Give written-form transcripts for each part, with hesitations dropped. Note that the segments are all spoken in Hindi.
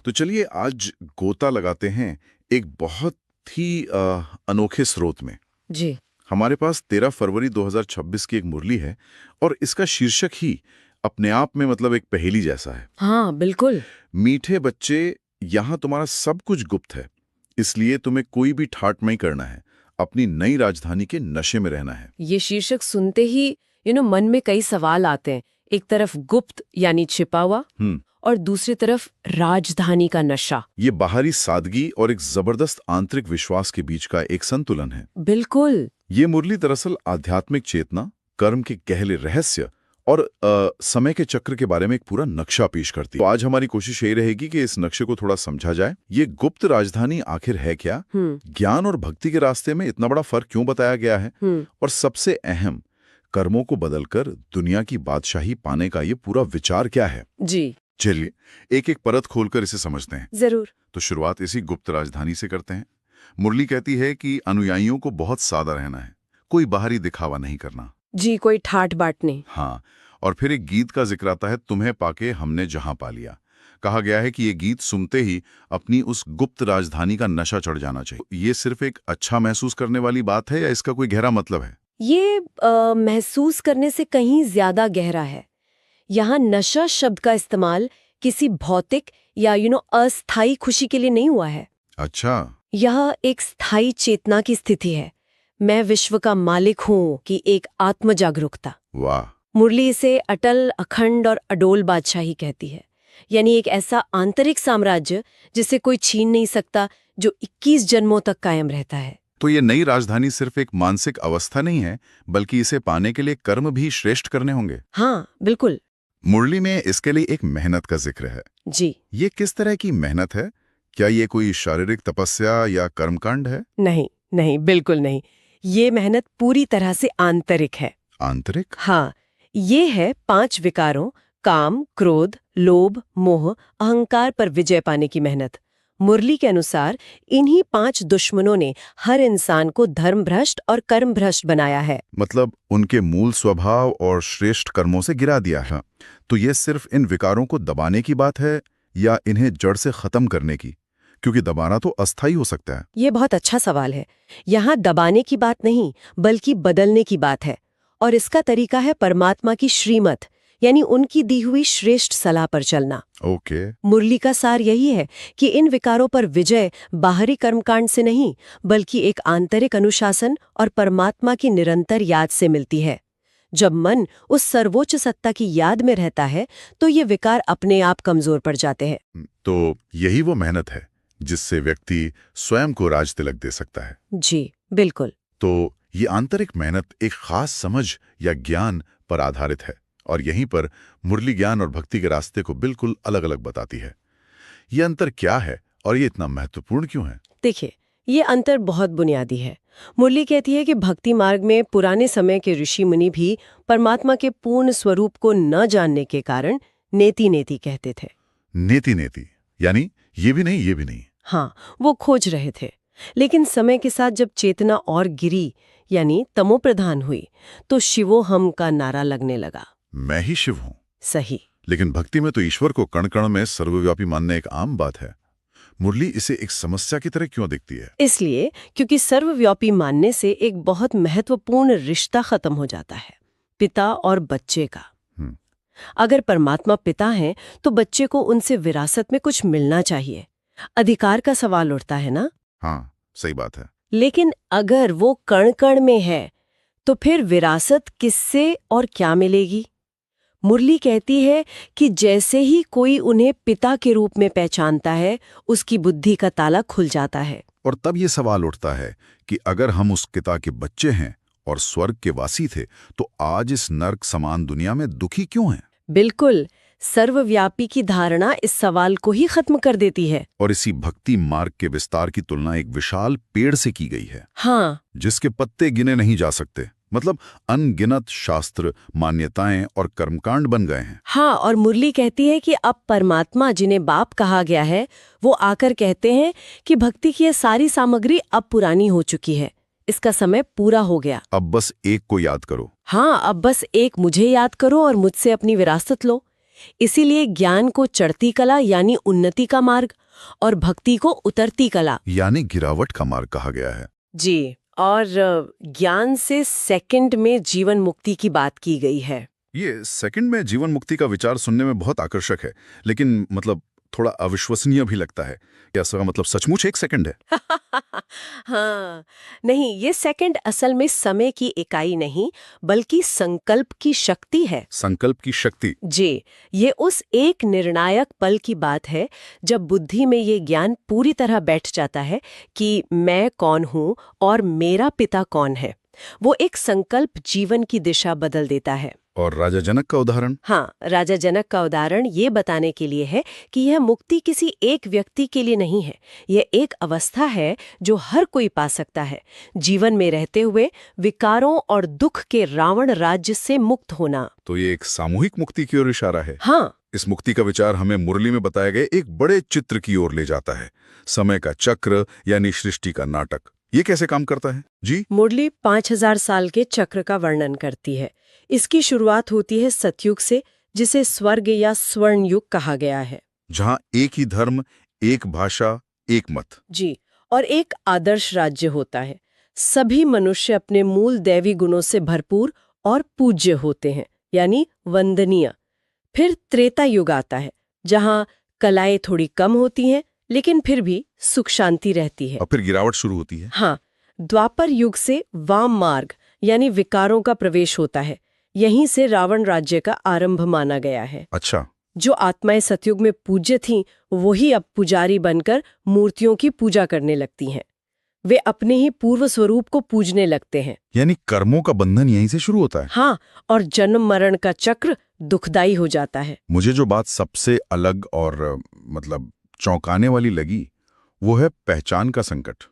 तो चलिए आज गोता लगाते हैं एक बहुत ही अनोखे स्रोत में। जी। हमारे पास 13 फरवरी 2026 की एक मुरली है और इसका शीर्षक ही अपने आप में मतलब एक पहेली जैसा है। हाँ, बिल्कुल। मीठे बच्चे, यहाँ तुम्हारा सब कुछ गुप्त है, इसलिए तुम्हें कोई भी ठाट नहीं करना है, अपनी नई राजधानी के नशे में रहना है। ये शीर्षक सुनते ही मन में कई सवाल आते हैं। एक तरफ गुप्त यानी छिपा हुआ और दूसरी तरफ राजधानी का नशा। ये बाहरी सादगी और एक जबरदस्त आंतरिक विश्वास के बीच का एक संतुलन है। बिल्कुल। ये मुरली दरअसल आध्यात्मिक चेतना, कर्म के गहरे रहस्य और समय के चक्र के बारे में एक पूरा नक्शा पेश करती है। तो आज हमारी कोशिश यही रहेगी कि इस नक्शे को थोड़ा समझा जाए। ये गुप्त राजधानी आखिर है क्या, ज्ञान और भक्ति के रास्ते में इतना बड़ा फर्क क्यों बताया गया है, और सबसे अहम, कर्मों को बदलकर दुनिया की बादशाही पाने का ये पूरा विचार क्या है। जी, चलिए एक एक परत खोलकर इसे समझते हैं। जरूर। तो शुरुआत इसी गुप्त राजधानी से करते हैं। मुरली कहती है कि अनुयायियों को बहुत सादा रहना है, कोई बाहरी दिखावा नहीं करना। जी, कोई ठाट बाट नहीं। हाँ, और फिर एक गीत का जिक्र आता है, तुम्हें पाके हमने जहां पा लिया। कहा गया है कि ये गीत सुनते ही अपनी उस गुप्त राजधानी का नशा चढ़ जाना चाहिए। ये सिर्फ एक अच्छा महसूस करने वाली बात है या इसका कोई गहरा मतलब है? ये महसूस करने से कहीं ज्यादा गहरा है। यहाँ नशा शब्द का इस्तेमाल किसी भौतिक या अस्थायी खुशी के लिए नहीं हुआ है। अच्छा। यह एक स्थायी चेतना की स्थिति है। मैं विश्व का मालिक हूँ कि एक आत्म जागरूकता। वाह। मुरली इसे अटल, अखंड और अडोल बादशाही कहती है। यानी एक ऐसा आंतरिक साम्राज्य जिसे कोई छीन नहीं सकता, जो 21 जन्मों तक कायम रहता है। तो ये नई राजधानी सिर्फ एक मानसिक अवस्था नहीं है, बल्कि इसे पाने के लिए कर्म भी श्रेष्ठ करने होंगे। हाँ, बिल्कुल। मुरली में इसके लिए एक मेहनत का जिक्र है। जी। ये किस तरह की मेहनत है? क्या ये कोई शारीरिक तपस्या या कर्मकांड है? नहीं, नहीं, बिल्कुल नहीं। ये मेहनत पूरी तरह से आंतरिक है। आंतरिक? हाँ, ये है 5 विकारों काम, क्रोध, लोभ, मोह, अहंकार पर विजय पाने की मेहनत। मुरली के अनुसार इन्हीं 5 दुश्मनों ने हर इंसान को धर्मभ्रष्ट और कर्मभ्रष्ट बनाया है। मतलब उनके मूल स्वभाव और श्रेष्ठ कर्मों से गिरा दिया है। तो ये सिर्फ इन विकारों को दबाने की बात है या इन्हें जड़ से खत्म करने की? क्योंकि दबाना तो अस्थायी हो सकता है। ये बहुत अच्छा सवाल है। यहाँ दबाने की बात नहीं, बल्कि बदलने की बात है। और इसका तरीका है परमात्मा की श्रीमत, यानी उनकी दी हुई श्रेष्ठ सलाह पर चलना। ओके। मुरली का सार यही है कि इन विकारों पर विजय बाहरी कर्मकांड से नहीं, बल्कि एक आंतरिक अनुशासन और परमात्मा की निरंतर याद से मिलती है। जब मन उस सर्वोच्च सत्ता की याद में रहता है, तो ये विकार अपने आप कमजोर पड़ जाते हैं। तो यही वो मेहनत है जिससे व्यक्ति स्वयं को राज तिलक दे सकता है। जी, बिल्कुल। तो ये आंतरिक मेहनत एक खास समझ या ज्ञान पर आधारित है, और यहीं पर मुरली ज्ञान और भक्ति के रास्ते को बिल्कुल अलग अलग बताती है। ये अंतर क्या है और ये इतना महत्वपूर्ण क्यों है? देखिए, ये अंतर बहुत बुनियादी है। मुरली कहती है कि भक्ति मार्ग में पुराने समय के ऋषि मुनि भी परमात्मा के पूर्ण स्वरूप को न जानने के कारण नेति नेति कहते थे। नेति नेति यानी ये भी नहीं, ये भी नहीं। हाँ, वो खोज रहे थे। लेकिन समय के साथ जब चेतना और गिरी, यानी तमोप्रधान हुई, तो शिवो हम का नारा लगने लगा। मैं ही शिव हूं। सही। लेकिन भक्ति में तो ईश्वर को कण कण में सर्वव्यापी मानना एक आम बात है। मुरली इसे एक समस्या की तरह क्यों दिखती है? इसलिए क्योंकि सर्वव्यापी मानने से एक बहुत महत्वपूर्ण रिश्ता खत्म हो जाता है, पिता और बच्चे का। अगर परमात्मा पिता हैं, तो बच्चे को उनसे विरासत में कुछ मिलना चाहिए। अधिकार का सवाल उठता है ना? हाँ, सही बात है। लेकिन अगर वो कण कण में है, तो फिर विरासत किससे और क्या मिलेगी? मुरली कहती है कि जैसे ही कोई उन्हें पिता के रूप में पहचानता है, उसकी बुद्धि का ताला खुल जाता है। और तब ये सवाल उठता है कि अगर हम उस पिता के बच्चे हैं और स्वर्ग के वासी थे, तो आज इस नर्क समान दुनिया में दुखी क्यों हैं? बिल्कुल, सर्वव्यापी की धारणा इस सवाल को ही खत्म कर देती है। और इसी भक्ति मार्ग के विस्तार की तुलना एक विशाल पेड़ से की गई है। हाँ, जिसके पत्ते गिने नहीं जा सकते। मतलब अनगिनत शास्त्र, मान्यताएं और कर्मकांड बन गए हैं। हाँ, और मुरली कहती है कि अब परमात्मा, जिन्हें बाप कहा गया है, वो आकर कहते हैं कि भक्ति की ये सारी सामग्री अब पुरानी हो चुकी है, इसका समय पूरा हो गया। अब बस एक को याद करो। हाँ, अब बस एक मुझे याद करो और मुझसे अपनी विरासत लो। इसीलिए ज्ञान को चढ़ती कला यानी उन्नति का मार्ग और भक्ति को उतरती कला यानी गिरावट का मार्ग कहा गया है। जी, और ज्ञान से सेकंड में जीवन मुक्ति की बात की गई है। ये सेकंड में जीवन मुक्ति का विचार सुनने में बहुत आकर्षक है, लेकिन मतलब थोड़ा अविश्वसनीय भी लगता है। क्या इसका मतलब सचमुच एक सेकंड है? हाँ, नहीं, ये सेकंड असल में समय की इकाई नहीं बल्कि संकल्प की शक्ति है। संकल्प की शक्ति। जी, ये उस एक निर्णायक पल की बात है जब बुद्धि में ये ज्ञान पूरी तरह बैठ जाता है कि मैं कौन हूँ और मेरा पिता कौन है। वो एक संकल्प जीवन की दिशा बदल देता है। और राजा जनक का उदाहरण? हाँ, राजा जनक का उदाहरण ये बताने के लिए है कि यह मुक्ति किसी एक व्यक्ति के लिए नहीं है। यह एक अवस्था है जो हर कोई पा सकता है, जीवन में रहते हुए विकारों और दुख के रावण राज्य से मुक्त होना। तो ये एक सामूहिक मुक्ति की ओर इशारा है। हाँ, इस मुक्ति का विचार हमें मुरली में बताए गए एक बड़े चित्र की ओर ले जाता है, समय का चक्र यानी सृष्टि का नाटक। ये कैसे काम करता है जी? मुरली 5000 साल के चक्र का वर्णन करती है। इसकी शुरुआत होती है सतयुग से, जिसे स्वर्ग या स्वर्ण युग कहा गया है, जहाँ एक ही धर्म, एक भाषा, एक मत। जी, और एक आदर्श राज्य होता है। सभी मनुष्य अपने मूल दैवी गुणों से भरपूर और पूज्य होते हैं, यानी वंदनीय। फिर त्रेता युग आता है, जहाँ कलाएं थोड़ी कम होती हैं, लेकिन फिर भी सुख शांति रहती है। और फिर गिरावट शुरू होती है। हाँ, द्वापर युग से वाम मार्ग यानी विकारों का प्रवेश होता है। यहीं से रावण राज्य का आरंभ माना गया है। अच्छा। जो आत्माएं सतयुग में पूज्य थीं, वही अब पुजारी बनकर मूर्तियों की पूजा करने लगती हैं। वे अपने ही पूर्व स्वरूप को पूजने लगते हैं। यानी कर्मों का बंधन यहीं से शुरू होता है। हाँ, और जन्म मरण का चक्र दुखदाई हो जाता है। मुझे जो बात सबसे अलग और मतलब चौंकाने वाली लगी, वो है पहचान का संकट।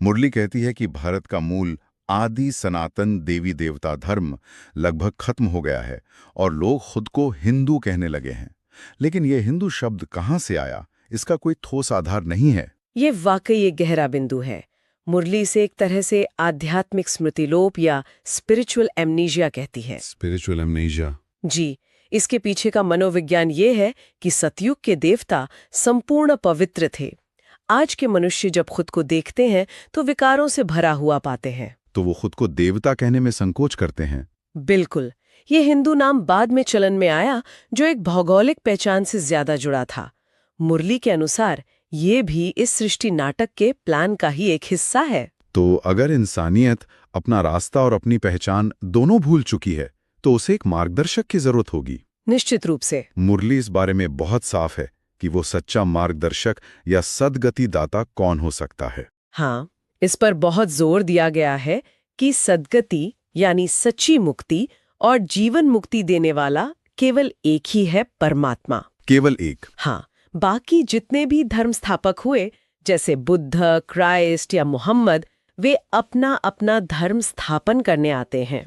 मुरली कहती है कि भारत का मूल आदि सनातन देवी देवता धर्म लगभग खत्म हो गया है और लोग खुद को हिंदू कहने लगे हैं। लेकिन ये हिंदू शब्द कहाँ से आया, इसका कोई ठोस आधार नहीं है। ये वाकई एक गहरा बिंदु है। मुरली से एक तरह से आध्यात्मिक स्मृतिलोप या स्पिरिचुअल एमनीजिया कहती है। Spiritual amnesia. जी, इसके पीछे का मनोविज्ञान ये है कि सतयुग के देवता संपूर्ण पवित्र थे। आज के मनुष्य जब खुद को देखते हैं तो विकारों से भरा हुआ पाते हैं। तो वो खुद को देवता कहने में संकोच करते हैं। बिल्कुल। ये हिंदू नाम बाद में चलन में आया, जो एक भौगोलिक पहचान से ज्यादा जुड़ा था। मुरली के अनुसार ये भी इस सृष्टि नाटक के प्लान का ही एक हिस्सा है। तो अगर इंसानियत अपना रास्ता और अपनी पहचान दोनों भूल चुकी है, तो उसे एक मार्गदर्शक की जरूरत होगी। निश्चित रूप से। मुरली इस बारे में बहुत साफ है कि वो सच्चा मार्गदर्शक या सद्गति दाता कौन हो सकता है। हाँ, इस पर बहुत जोर दिया गया है कि सद्गति यानी सच्ची मुक्ति और जीवन मुक्ति देने वाला केवल एक ही है, परमात्मा। केवल एक। हाँ, बाकी जितने भी धर्म स्थापक हुए, जैसे बुद्ध, क्राइस्ट या मोहम्मद, वे अपना अपना धर्म स्थापन करने आते हैं,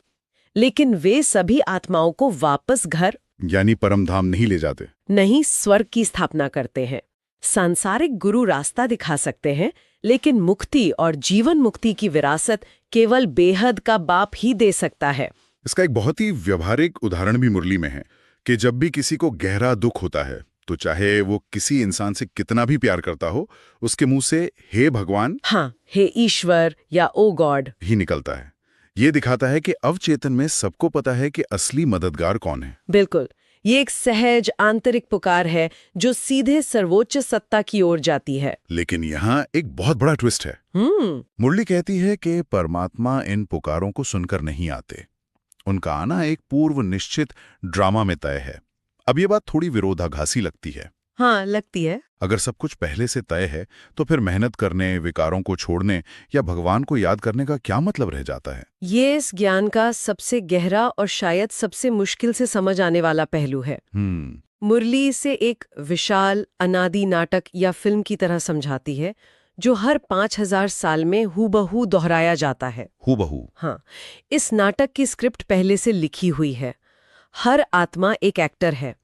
लेकिन वे सभी आत्माओं को वापस घर यानी परमधाम नहीं ले जाते। नहीं, स्वर्ग की स्थापना करते हैं। सांसारिक गुरु रास्ता दिखा सकते हैं, लेकिन मुक्ति और जीवन मुक्ति की विरासत केवल बेहद का बाप ही दे सकता है। इसका एक बहुत ही व्यवहारिक उदाहरण भी मुरली में है कि जब भी किसी को गहरा दुख होता है, तो चाहे वो किसी इंसान से कितना भी प्यार करता हो, उसके मुंह से हे भगवान, हाँ, हे ईश्वर या ओ गॉड ही निकलता है। ये दिखाता है कि अवचेतन में सबको पता है कि असली मददगार कौन है। बिल्कुल, ये एक सहज आंतरिक पुकार है जो सीधे सर्वोच्च सत्ता की ओर जाती है। लेकिन यहाँ एक बहुत बड़ा ट्विस्ट है। मुरली कहती है कि परमात्मा इन पुकारों को सुनकर नहीं आते। उनका आना एक पूर्व निश्चित ड्रामा में तय है। अब ये बात थोड़ी विरोधाभासी लगती है। हाँ, लगती है। अगर सब कुछ पहले से तय है, तो फिर मेहनत करने, विकारों को छोड़ने या भगवान को याद करने का क्या मतलब रह जाता है? ये इस ज्ञान का सबसे गहरा और शायद सबसे मुश्किल से समझ आने वाला पहलू है। मुरली इसे एक विशाल अनादि नाटक या फिल्म की तरह समझाती है, जो हर 5000 साल में हूबहू दोहराया जाता है। हूबहू। हाँ, इस नाटक की स्क्रिप्ट पहले से लिखी हुई है। हर आत्मा एक एक्टर है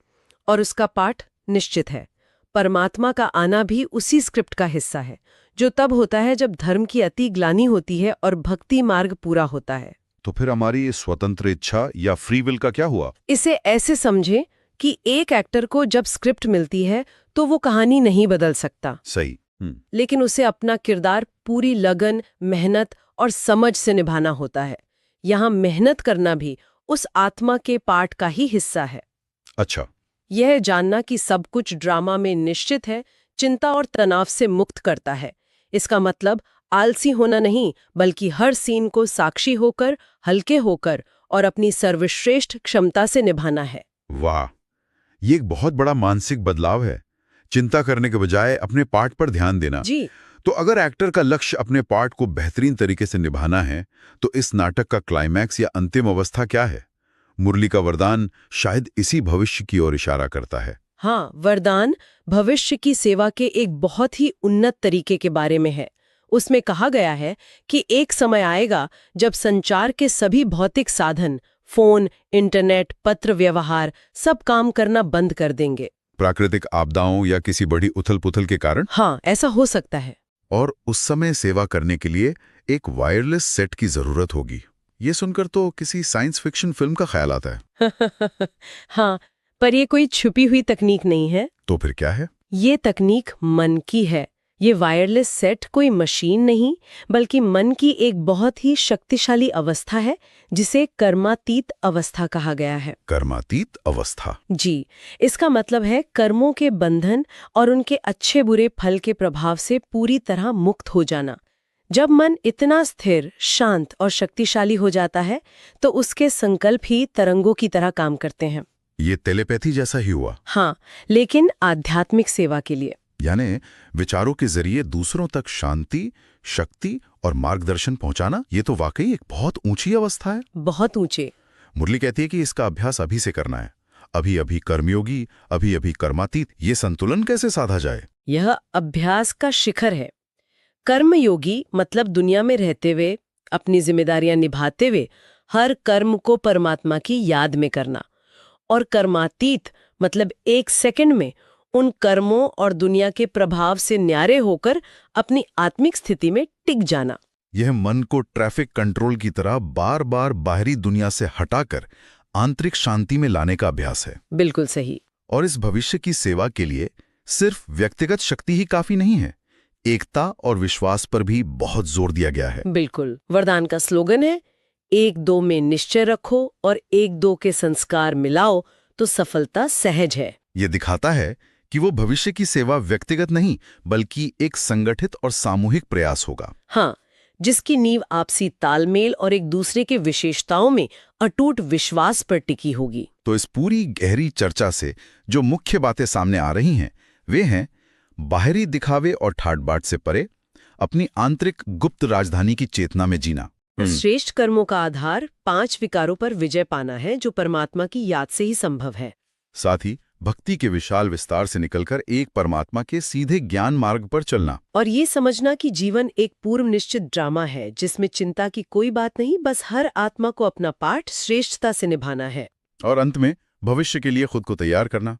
और उसका पाठ निश्चित है। परमात्मा का आना भी उसी स्क्रिप्ट का हिस्सा है, जो तब होता है जब धर्म की अति ग्लानि होती है और भक्ति मार्ग पूरा होता है। तो फिर हमारी ये स्वतंत्र इच्छा या फ्री विल का क्या हुआ? इसे ऐसे समझे कि एक एक्टर को जब स्क्रिप्ट मिलती है तो वो कहानी नहीं बदल सकता, सही। लेकिन उसे अपना किरदार पूरी लगन, मेहनत और समझ से निभाना होता है। यहाँ मेहनत करना भी उस आत्मा के पार्ट का ही हिस्सा है। अच्छा। यह जानना कि सब कुछ ड्रामा में निश्चित है, चिंता और तनाव से मुक्त करता है। इसका मतलब आलसी होना नहीं, बल्कि हर सीन को साक्षी होकर, हल्के होकर और अपनी सर्वश्रेष्ठ क्षमता से निभाना है। वाह, ये एक बहुत बड़ा मानसिक बदलाव है। चिंता करने के बजाय अपने पार्ट पर ध्यान देना। जी। तो अगर एक्टर का लक्ष्य अपने पार्ट को बेहतरीन तरीके से निभाना है, तो इस नाटक का क्लाइमैक्स या अंतिम अवस्था क्या है? मुरली का वरदान शायद इसी भविष्य की ओर इशारा करता है। हाँ, वरदान भविष्य की सेवा के एक बहुत ही उन्नत तरीके के बारे में है। उसमें कहा गया है कि एक समय आएगा जब संचार के सभी भौतिक साधन, फोन, इंटरनेट, पत्र व्यवहार, सब काम करना बंद कर देंगे। प्राकृतिक आपदाओं या किसी बड़ी उथल-पुथल के कारण? हाँ, ऐसा हो सकता है। और उस समय सेवा करने के लिए एक वायरलेस सेट की जरूरत होगी। ये सुनकर तो किसी साइंस फिक्शन फिल्म का ख्याल आता है। हाँ, पर ये कोई छुपी हुई तकनीक नहीं है। तो फिर क्या है? ये तकनीक मन की है। ये वायरलेस सेट कोई मशीन नहीं, बल्कि मन की एक बहुत ही शक्तिशाली अवस्था है, जिसे कर्मातीत अवस्था कहा गया है। कर्मातीत अवस्था? जी, इसका मतलब है कर्मों के बंधन और उनके अच्छे बुरे फल के प्रभाव से पूरी तरह मुक्त हो जाना। जब मन इतना स्थिर, शांत और शक्तिशाली हो जाता है, तो उसके संकल्प ही तरंगों की तरह काम करते हैं। ये टेलीपैथी जैसा ही हुआ? हाँ, लेकिन आध्यात्मिक सेवा के लिए। यानी विचारों के जरिए दूसरों तक शांति, शक्ति और मार्गदर्शन पहुंचाना, ये तो वाकई एक बहुत ऊंची अवस्था है। बहुत ऊंचे। मुरली कहती है कि इसका अभ्यास अभी से करना है। अभी अभी कर्मयोगी, अभी अभी कर्मातीत। ये संतुलन कैसे साधा जाए? यह अभ्यास का शिखर है। कर्मयोगी मतलब दुनिया में रहते हुए, अपनी जिम्मेदारियां निभाते हुए, हर कर्म को परमात्मा की याद में करना। और कर्मातीत मतलब एक सेकंड में उन कर्मों और दुनिया के प्रभाव से न्यारे होकर अपनी आत्मिक स्थिति में टिक जाना। यह मन को ट्रैफिक कंट्रोल की तरह बार बार बाहरी दुनिया से हटाकर आंतरिक शांति में लाने का अभ्यास है। बिल्कुल सही। और इस भविष्य की सेवा के लिए सिर्फ व्यक्तिगत शक्ति ही काफी नहीं है, एकता और विश्वास पर भी बहुत जोर दिया गया है। बिल्कुल। वरदान का स्लोगन है, एक दो में निश्चय रखो और एक दो के संस्कार मिलाओ तो सफलता सहज है। यह दिखाता है कि वो भविष्य की सेवा व्यक्तिगत नहीं, बल्कि एक संगठित और सामूहिक प्रयास होगा। हाँ, जिसकी नींव आपसी तालमेल और एक दूसरे के विशेषताओं में अटूट विश्वास पर टिकी होगी। तो इस पूरी गहरी चर्चा से जो मुख्य बातें सामने आ रही हैं, वे हैं बाहरी दिखावे और ठाट-बाट से परे अपनी आंतरिक गुप्त राजधानी की चेतना में जीना। श्रेष्ठ कर्मों का आधार 5 विकारों पर विजय पाना है, जो परमात्मा की याद से ही संभव है। साथ ही भक्ति के विशाल विस्तार से निकलकर एक परमात्मा के सीधे ज्ञान मार्ग पर चलना। और ये समझना कि जीवन एक पूर्व निश्चित ड्रामा है, जिसमें चिंता की कोई बात नहीं, बस हर आत्मा को अपना पाठ श्रेष्ठता से निभाना है। और अंत में भविष्य के लिए खुद को तैयार करना,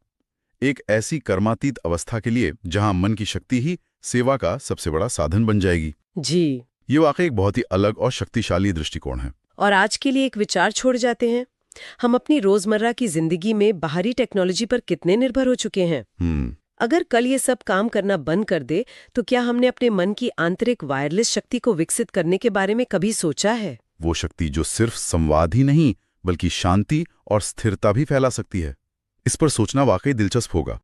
एक ऐसी कर्मातीत अवस्था के लिए जहां मन की शक्ति ही सेवा का सबसे बड़ा साधन बन जाएगी। जी। ये वाकई एक बहुत ही अलग और शक्तिशाली दृष्टिकोण है। और आज के लिए एक विचार छोड़ जाते हैं। हम अपनी रोजमर्रा की जिंदगी में बाहरी टेक्नोलॉजी पर कितने निर्भर हो चुके हैं। अगर कल ये सब काम करना बंद कर दे, तो क्या हमने अपने मन की आंतरिक वायरलेस शक्ति को विकसित करने के बारे में कभी सोचा है? वो शक्ति जो सिर्फ संवाद ही नहीं, बल्कि शांति और स्थिरता भी फैला सकती है। इस पर सोचना वाकई दिलचस्प होगा।